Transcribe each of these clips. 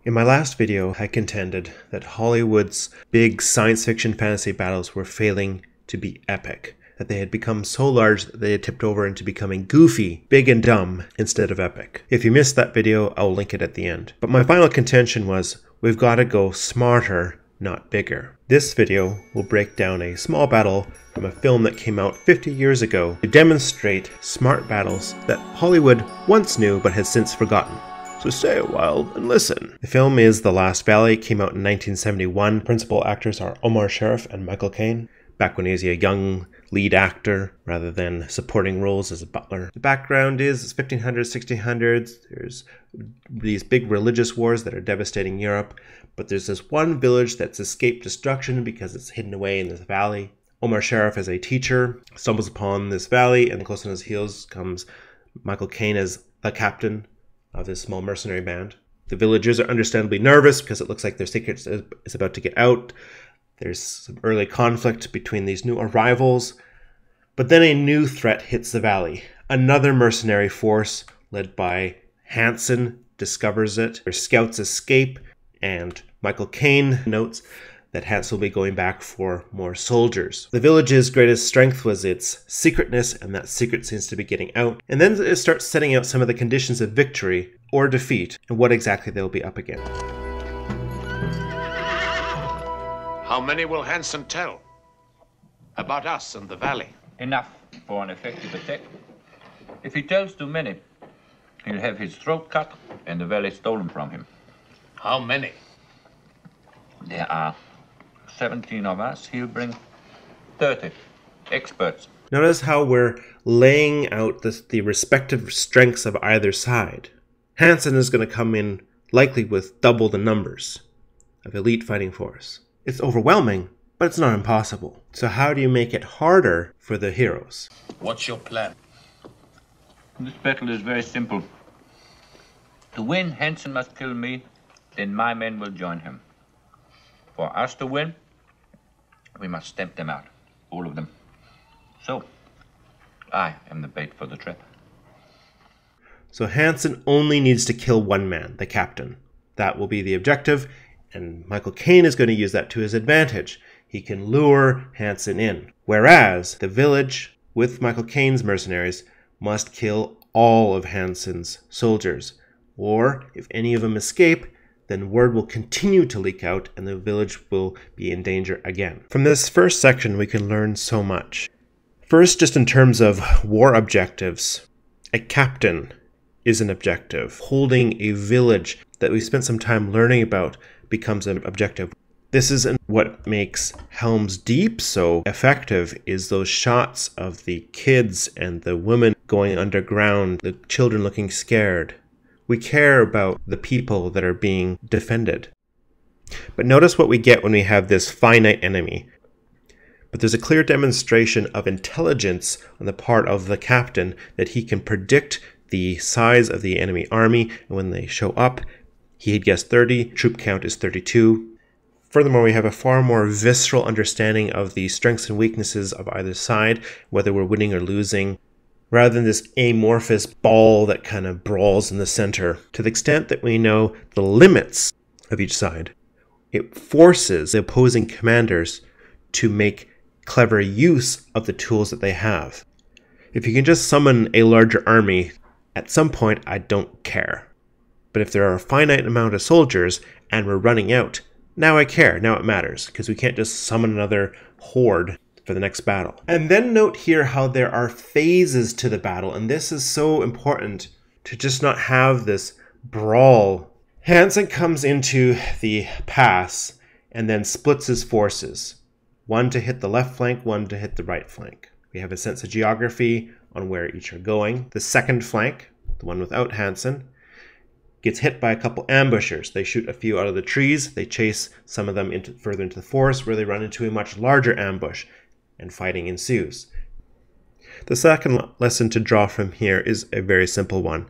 In my last video, I contended that Hollywood's big science fiction fantasy battles were failing to be epic, that they had become so large that they had tipped over into becoming goofy, big and dumb, instead of epic. If you missed that video, I'll link it at the end. But my final contention was, we've got to go smarter, not bigger. This video will break down a small battle from a film that came out 50 years ago to demonstrate smart battles that Hollywood once knew but has since forgotten. So stay a while and listen. The film is The Last Valley. It came out in 1971. Principal actors are Omar Sharif and Michael Caine, back when he was a young lead actor rather than supporting roles as a butler. The background is 1500s, 1600s. There's these big religious wars that are devastating Europe, but there's this one village that's escaped destruction because it's hidden away in this valley. Omar Sharif, as a teacher, stumbles upon this valley, and close on his heels comes Michael Caine as the captain of this small mercenary band. The villagers are understandably nervous because it looks like their secret is about to get out. There's some early conflict between these new arrivals, but then a new threat hits the valley. Another mercenary force led by Hansen discovers it. Their scouts escape, and Michael Caine notes that Hansen will be going back for more soldiers. The village's greatest strength was its secretness, and that secret seems to be getting out. And then it starts setting out some of the conditions of victory or defeat and what exactly they'll be up against. How many will Hansen tell about us and the valley? Enough for an effective attack. If he tells too many, he'll have his throat cut and the valley stolen from him. How many? There are 17 of us. He'll bring 30 experts. Notice how we're laying out the respective strengths of either side. Hansen is going to come in likely with double the numbers of elite fighting force. It's overwhelming, but it's not impossible. So how do you make it harder for the heroes? What's your plan? This battle is very simple. To win, Hansen must kill me, then my men will join him. For us to win, we must stamp them out, all of them. So, I am the bait for the trap. So Hansen only needs to kill one man, the captain. That will be the objective, and Michael Caine is going to use that to his advantage. He can lure Hansen in. Whereas the village, with Michael Caine's mercenaries, must kill all of Hansen's soldiers. Or, if any of them escape, then word will continue to leak out and the village will be in danger again. From this first section, we can learn so much. First, just in terms of war objectives, a captain is an objective. Holding a village that we spent some time learning about becomes an objective. This is what makes Helm's Deep so effective, is those shots of the kids and the women going underground, the children looking scared. We care about the people that are being defended. But notice what we get when we have this finite enemy. But there's a clear demonstration of intelligence on the part of the captain that he can predict the size of the enemy army, and when they show up, he had guessed 30, troop count is 32. Furthermore, we have a far more visceral understanding of the strengths and weaknesses of either side, whether we're winning or losing, rather than this amorphous ball that kind of brawls in the center. To the extent that we know the limits of each side, it forces the opposing commanders to make clever use of the tools that they have. If you can just summon a larger army, at some point I don't care. But if there are a finite amount of soldiers and we're running out, now I care, now it matters, because we can't just summon another horde for the next battle. And then note here how there are phases to the battle, and this is so important to just not have this brawl. Hansen comes into the pass and then splits his forces. One to hit the left flank, one to hit the right flank. We have a sense of geography on where each are going. The second flank, the one without Hansen, gets hit by a couple ambushers. They shoot a few out of the trees, they chase some of them further into the forest, where they run into a much larger ambush, and fighting ensues. The second lesson to draw from here is a very simple one.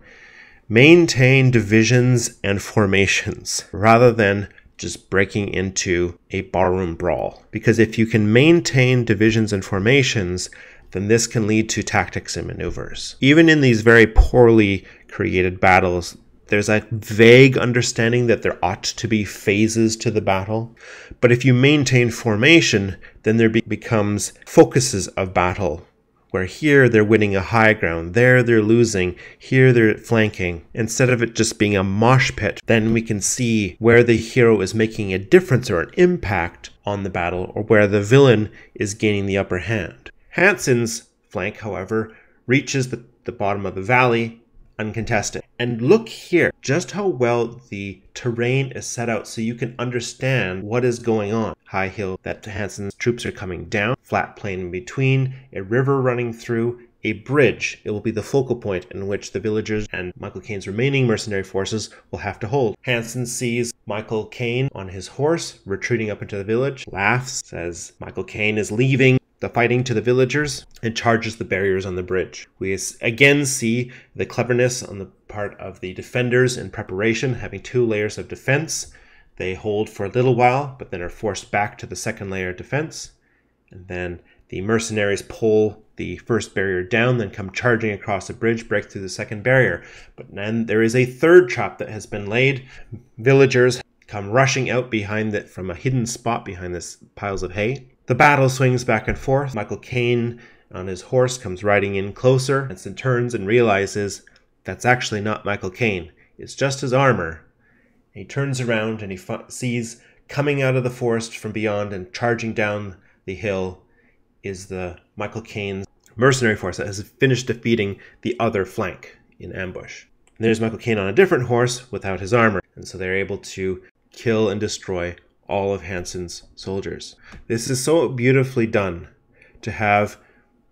Maintain divisions and formations rather than just breaking into a barroom brawl. Because if you can maintain divisions and formations, then this can lead to tactics and maneuvers. Even in these very poorly created battles There's a vague understanding that there ought to be phases to the battle. But if you maintain formation, then there becomes focuses of battle, where here they're winning a high ground, there they're losing, here they're flanking. Instead of it just being a mosh pit, then we can see where the hero is making a difference or an impact on the battle, or where the villain is gaining the upper hand. Hansen's flank, however, reaches the bottom of the valley uncontested. And look here, just how well the terrain is set out so you can understand what is going on. High hill that Hansen's troops are coming down, flat plain in between, a river running through, a bridge. It will be the focal point in which the villagers and Michael Caine's remaining mercenary forces will have to hold. Hansen sees Michael Caine on his horse retreating up into the village, laughs, says Michael Caine is leaving the fighting to the villagers, and charges the barriers on the bridge. We again see the cleverness on the part of the defenders in preparation, having 2 layers of defense. They hold for a little while, but then are forced back to the second layer of defense. And then the mercenaries pull the first barrier down, then come charging across the bridge, break through the second barrier. But then there is a third trap that has been laid. Villagers come rushing out behind it from a hidden spot behind this piles of hay. The battle swings back and forth. Michael Caine on his horse comes riding in closer, and then turns and realizes that's actually not Michael Caine. It's just his armor. And he turns around and he sees coming out of the forest from beyond and charging down the hill is the Michael Caine's mercenary force that has finished defeating the other flank in ambush. And there's Michael Caine on a different horse without his armor, and so they're able to kill and destroy all of Hansen's soldiers. This is so beautifully done to have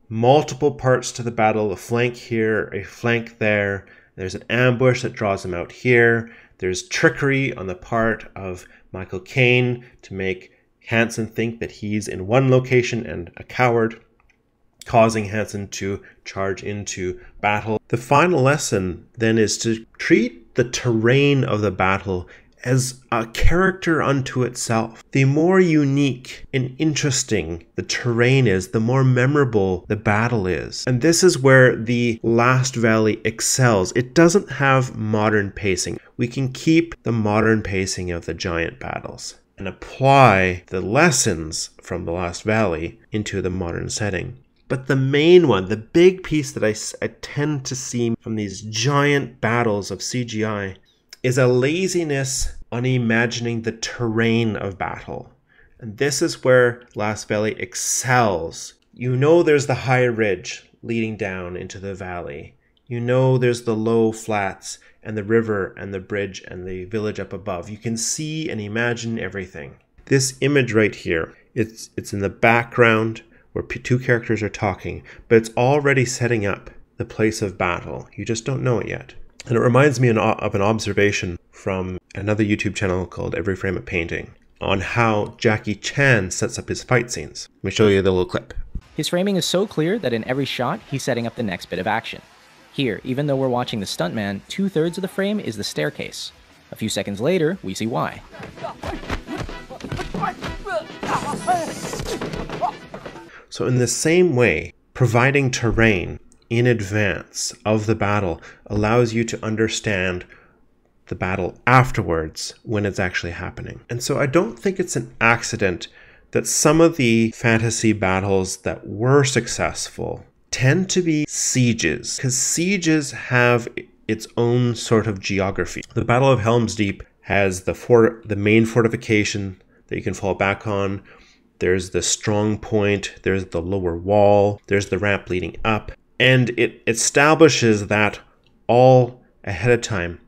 multiple parts to the battle, a flank here, a flank there. There's an ambush that draws them out here. There's trickery on the part of Michael Caine to make Hansen think that he's in one location and a coward, causing Hansen to charge into battle. The final lesson then is to treat the terrain of the battle as a character unto itself. The more unique and interesting the terrain is, the more memorable the battle is. And this is where the Last Valley excels. It doesn't have modern pacing. We can keep the modern pacing of the giant battles and apply the lessons from the Last Valley into the modern setting. But the main one, the big piece that I tend to see from these giant battles of CGI is a laziness on imagining the terrain of battle. And this is where Last Valley excels. You know there's the high ridge leading down into the valley. You know there's the low flats and the river and the bridge and the village up above. You can see and imagine everything. This image right here, it's in the background where 2 characters are talking, but it's already setting up the place of battle. You just don't know it yet. And it reminds me of an observation from another YouTube channel called Every Frame a Painting on how Jackie Chan sets up his fight scenes. Let me show you the little clip. His framing is so clear that in every shot, he's setting up the next bit of action. Here, even though we're watching the stuntman, 2/3 of the frame is the staircase. A few seconds later, we see why. So in the same way, providing terrain in advance of the battle allows you to understand the battle afterwards when it's actually happening. And so I don't think it's an accident that some of the fantasy battles that were successful tend to be sieges, because sieges have its own sort of geography. The Battle of Helm's Deep has the main fortification that you can fall back on. There's the strong point, there's the lower wall, there's the ramp leading up, and it establishes that all ahead of time.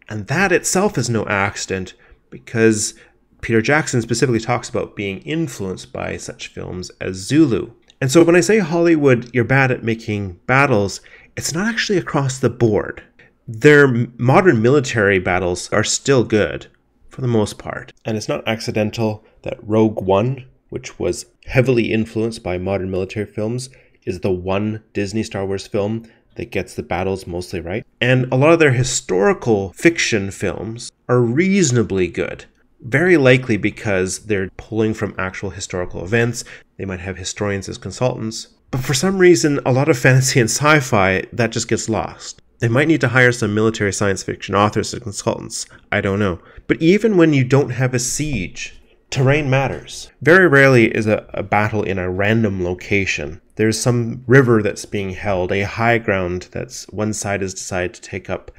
And that itself is no accident, because Peter Jackson specifically talks about being influenced by such films as Zulu. And so when I say Hollywood, you're bad at making battles, it's not actually across the board. Their modern military battles are still good, for the most part. And it's not accidental that Rogue One, which was heavily influenced by modern military films, is the one Disney Star Wars film that gets the battles mostly right. And a lot of their historical fiction films are reasonably good. Very likely because they're pulling from actual historical events. They might have historians as consultants. But for some reason, a lot of fantasy and sci-fi, that just gets lost. They might need to hire some military science fiction authors as consultants. I don't know. But even when you don't have a siege, terrain matters. Very rarely is a battle in a random location. There's some river that's being held, a high ground that's one side has decided to take up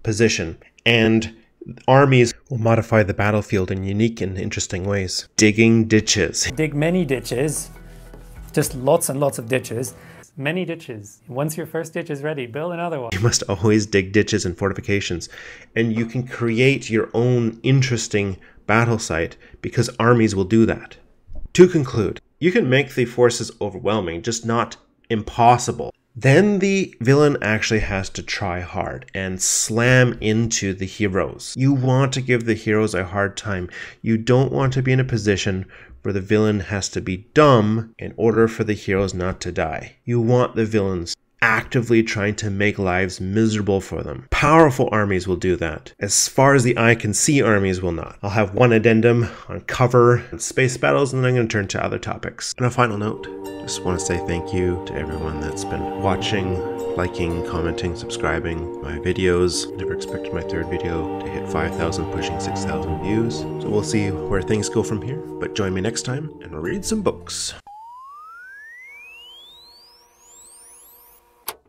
position, and armies will modify the battlefield in unique and interesting ways. Digging ditches. Dig many ditches, just lots and lots of ditches. Many ditches. Once your first ditch is ready, build another one. You must always dig ditches and fortifications, and you can create your own interesting battle site because armies will do that. To conclude, you can make the forces overwhelming, just not impossible. Then the villain actually has to try hard and slam into the heroes. You want to give the heroes a hard time. You don't want to be in a position where the villain has to be dumb in order for the heroes not to die. You want the villains actively trying to make lives miserable for them. Powerful armies will do that. As far as the eye can see, armies will not. I'll have one addendum on cover and space battles, and then I'm going to turn to other topics. On a final note, just want to say thank you to everyone that's been watching, liking, commenting, subscribing my videos. Never expected my third video to hit 5,000, pushing 6,000 views. So we'll see where things go from here. But join me next time and we'll read some books.